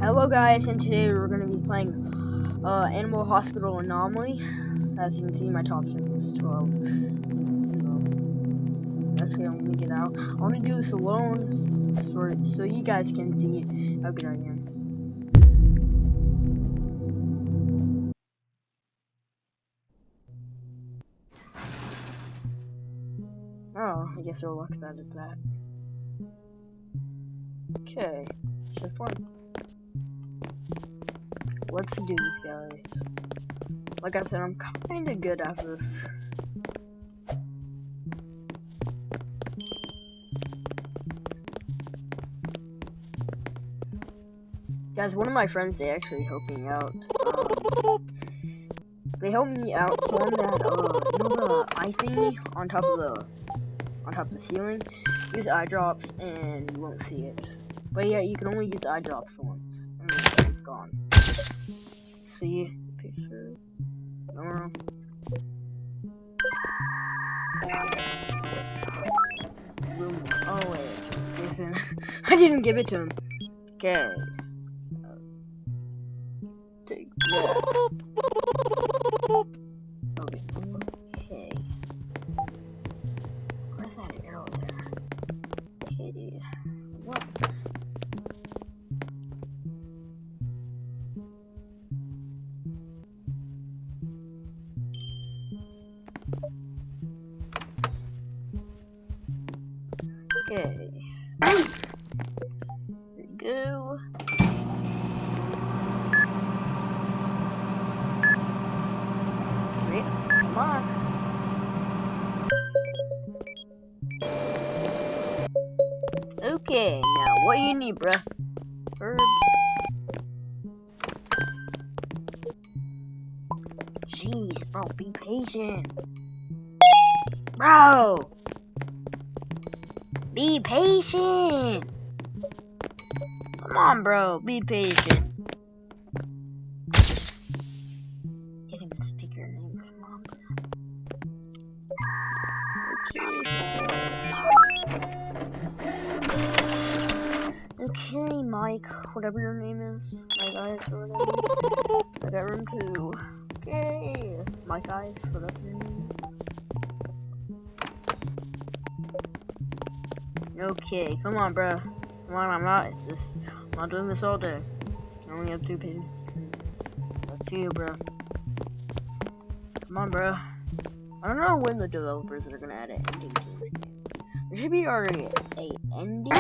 Hello guys, and today we're going to be playing Animal Hospital Anomaly. As you can see, my top strength is 12. Okay, let me get out. I want to do this alone so you guys can see how good I am. Oh, I guess we'll look at that. Okay, shift 1. Let's do this, guys. Like I said, I'm kinda good at this. Guys, one of my friends, they actually helped me out. They helped me out so on that, the eye thingy on top of the ceiling. Use eye drops and you won't see it. But yeah, you can only use eye drops once. And then it's gone. See the picture? No. Oh wait, I didn't give it to him. Okay. Take that. Okay. Okay. Where's that arrow there? Okay. What? Okay. There we go. Wait, come on. Okay, now what you need, bruh? Herbs. Jeez, bro, be patient. Bro! Be patient! Come on, bro, be patient. Get him to speak your name, come on, bro. Okay, Mike, whatever your name is. Mike Eyes or whatever. I got room 2. Okay, Mike Eyes, whatever your name is. Okay, come on, bro. Come on, I'm not doing this all day. I only have 2 pages. Up to you, bro. Come on, bro. I don't know when the developers are gonna add an ending to this game. There should be already a ending.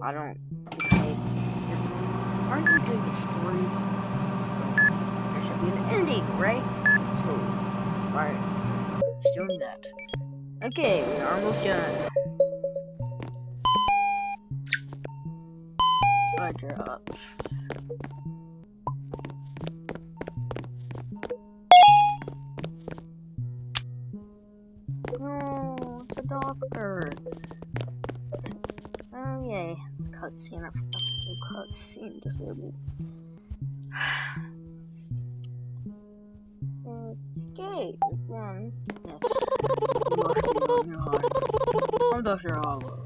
I don't, because aren't you doing a story? So there should be an ending, right? So why are you doing that? Okay, we're almost done. Drops. No, it's a doctor. Oh yay, cutscene. I forgot to do cutscene disabled. Okay, one. Yes. You must be on your heart. I'm Dr. Hollow.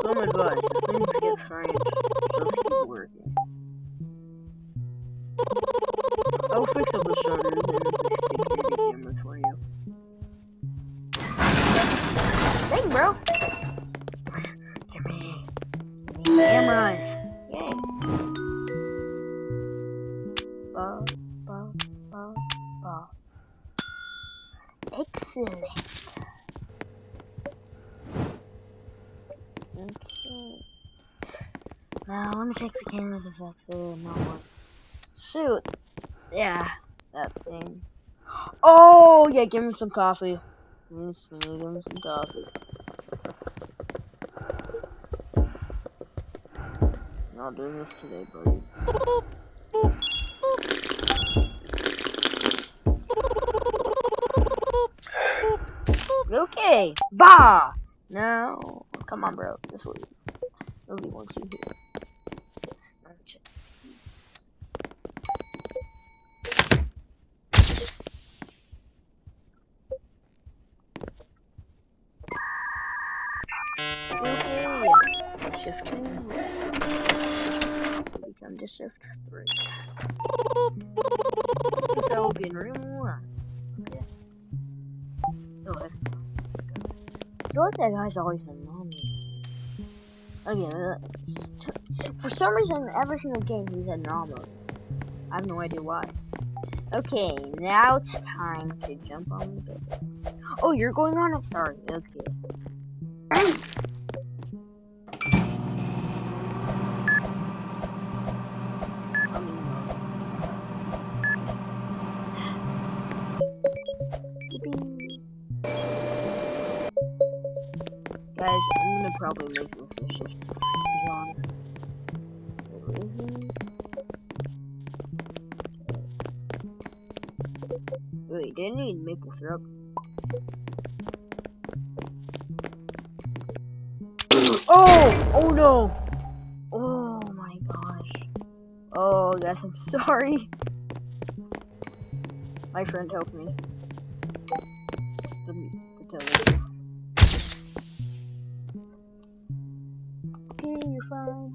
Some advice, if things get strange, just keep working. I'll fix up the shutters and the security cameras for you. Dang, bro! Give me cameras! Yay! Ba, ba, ba, ba. Excellent! Okay. Now, let me check the cameras if that's there. No one. Shoot! Yeah, that thing. Oh, yeah, give him some coffee. Yes, we need him some coffee. Not doing this today, buddy. Okay, bah! Now, come on, bro, just leave. Nobody wants you here. No chance. Okay. Shift 2. Become to shift 3. This will be in room 1. Okay. Go ahead. I feel like that guy's always annoying. Again, for some reason, every single game he's had anomaly. I have no idea why. Okay, now it's time to jump on the building. Oh, you're going on it? Sorry. Okay. Guys, I'm gonna probably make this a shift, to be honest. Wait, didn't need maple syrup. Oh! Oh no! Oh my gosh. Oh, guys, I'm sorry. My friend helped me. To tell me. Okay, you're fine.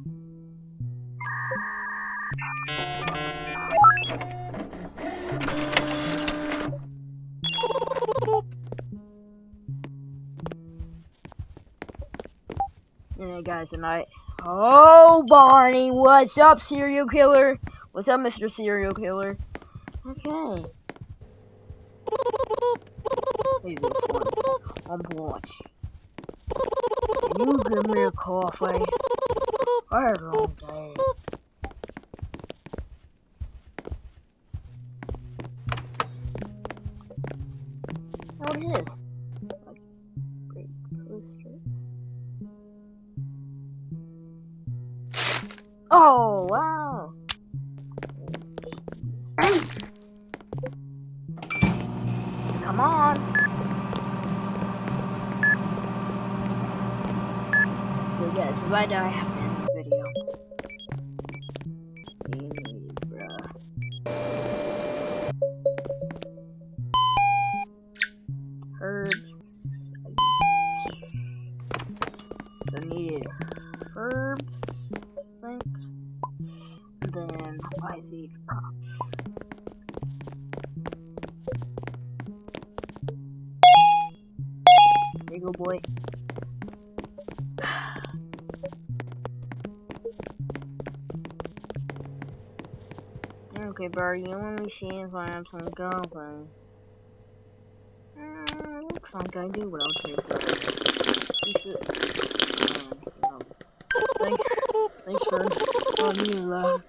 Yeah, guys, tonight. Oh, Barney, what's up, serial killer? What's up, Mr. Serial Killer? Okay. Hey, this one. I'm boy. Can you give me a coffee? I had a long day. What is this? Great poster. Oh, wow. Come on. So, yes, if I die, I have to end the video. Bruh. Herbs. I need herbs, I think. And then IV drops. There you go, boy. Okay, bro, you let me see if I have some goblin. Looks like I do, but I'll take it. You should. Thanks for letting me laugh.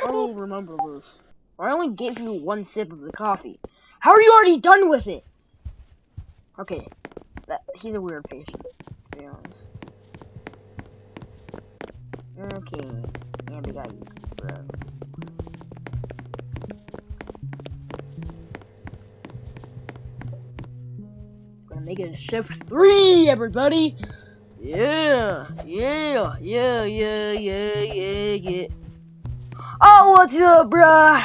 Oh, remember this. I only gave you one sip of the coffee. How are you already done with it? Okay, he's a weird patient, to be honest. Okay, and we got you, bro. Gonna make it a shift 3, everybody. Yeah. Oh, what's up, bruh?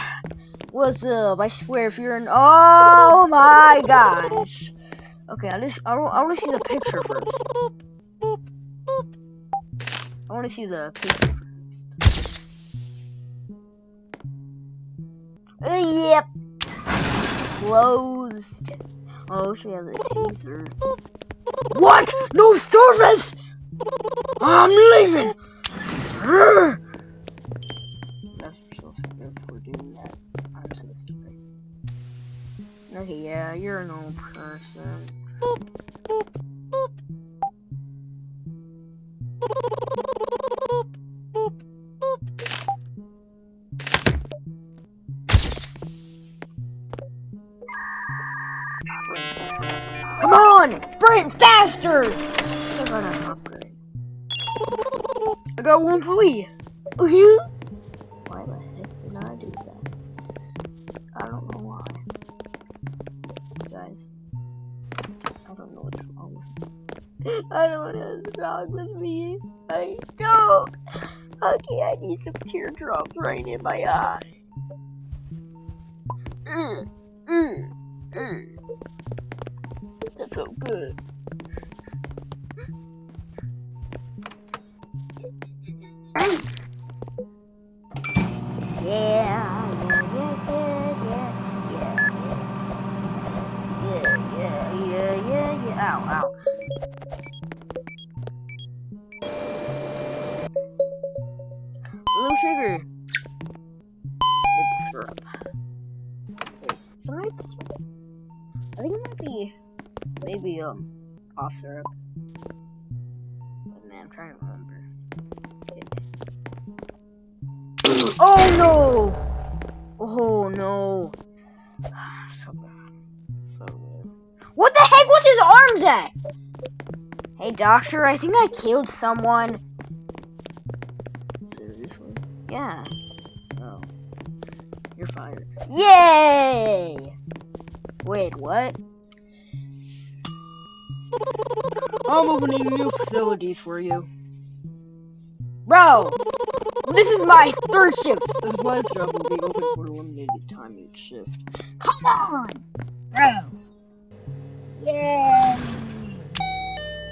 What's up? I swear, if you're in, oh my gosh. Okay, I want to see the picture first. I want to see the picture first. Yep. Closed. Oh, she has a taser. What? No, Stormus! I'm leaving! That's so stupid for doing that. I'm so stupid. Okay, yeah, you're an old person. Come on! Sprint faster! I got an upgrade. I got one for you. Why the heck did I do that? I don't know why. Guys, I don't know what's wrong with me. I don't know what's wrong with me. I don't. Okay, I need some teardrops right in my eye. That's so good. be cough syrup. But man, I'm trying to remember. Okay. Oh no! Oh no! So bad. So bad. What the heck was his arms at? Hey doctor, I think I killed someone. Seriously? Yeah. Oh. You're fired. Yay! Wait, what? I'm opening new facilities for you. Bro! This is my third shift. The supplies job will be open for a limited time each shift. Come on! Bro! Yay!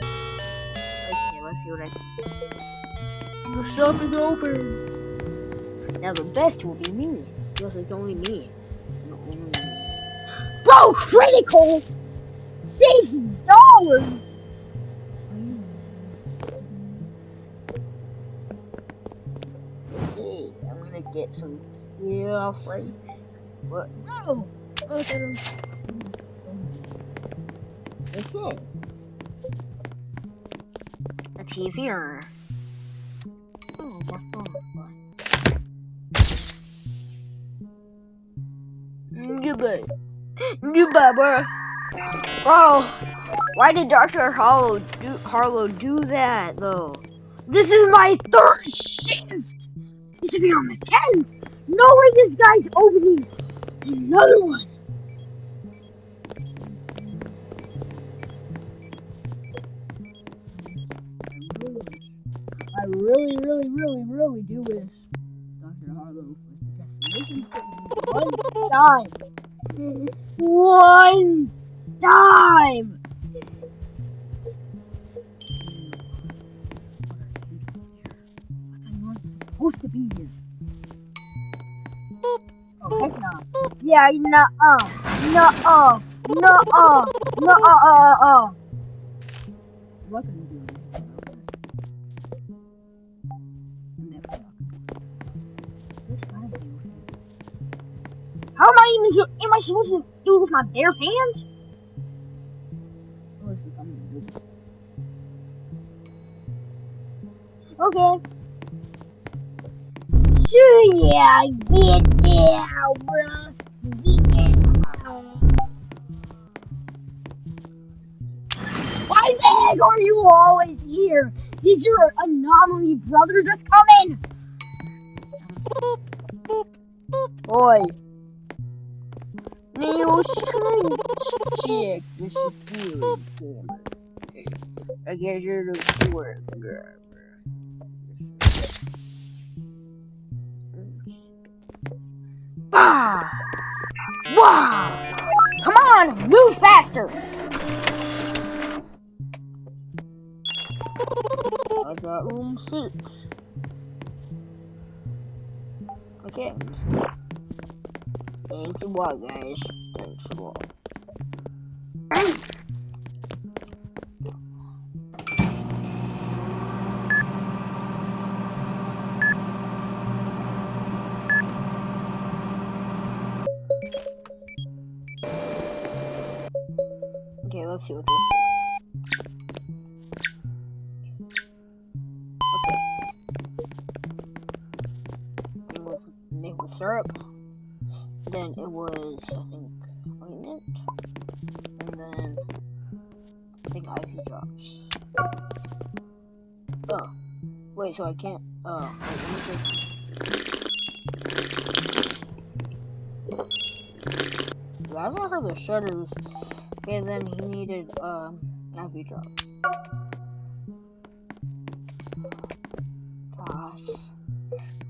Okay, let's see what I can. The shop is open! Now the best will be me. Yes, it's only me. No, only me. Bro, critical! $6! Hey, I'm gonna get some off right. What? No! Okay. Okay. A TV or? Oh, that's fun. Goodbye. Goodbye, bro. Bro, why did Dr. Harlow do that, though? This is my third shift! This should be on the 10th! No way this guy's opening another one! I really do wish Dr. Harlow was the destination for me one time! One time! Supposed to be here. Oh, heck no. Yeah, nuh-uh. Nuh-uh. Nuh-uh. Nuh-uh. What can I do? This guy feels it. How am I supposed to do it with my bare hands? Okay. Sure, yeah, get down, bruh. Get down. Why the heck are you always here? Did your anomaly brother just come in? Oi. Now check the security camera. I guess you're the work girl. Bah! Wow! Come on, move faster! I got room 6. Okay, I'm just gonna... Thanks a lot, guys. Thanks a lot. Okay, let's see what this is. Okay. It was maple syrup. Then it was, I think, ointment. And then, I think IV drops. Oh. Wait, so I can't, wait, let me just... Guys, I heard the shutters. Okay, then he needed, IV drops. Gosh.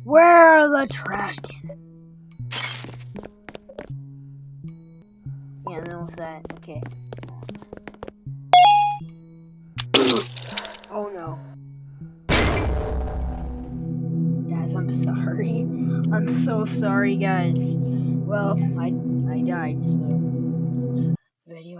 Where are the trash cans? Yeah, and then with that, okay. Oh no. Guys, I'm sorry. I'm so sorry, guys. Well, I died, so... Video